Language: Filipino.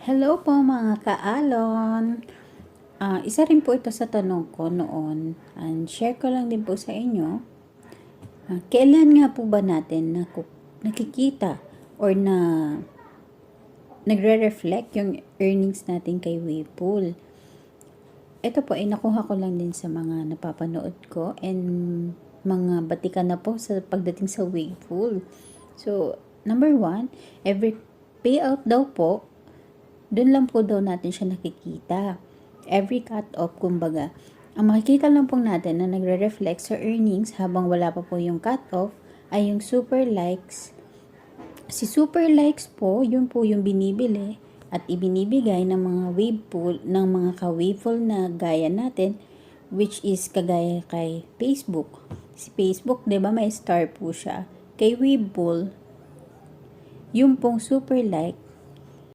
Hello po mga kaalon. Isa rin po ito sa tanong ko noon and share ko lang din po sa inyo. Kailan nga po ba natin nakikita or nagre-reflect yung earnings natin kay Waypool? Ito po ay nakuha ko lang din sa mga napapanood ko and mga batikan na po sa pagdating sa Waypool. So, number 1, every payout daw po doon lang po daw natin siya nakikita. Every cut-off, kumbaga. Ang makikita lang po natin na nagre-reflect sa earnings habang wala pa po yung cut-off ay yung super likes. Si super likes po, yun po yung binibili at ibinibigay ng mga wave pool, ng mga ka-waveful na gaya natin, which is kagaya kay Facebook. Si Facebook, di ba may star po siya. Kay Waveful, yung pong super like,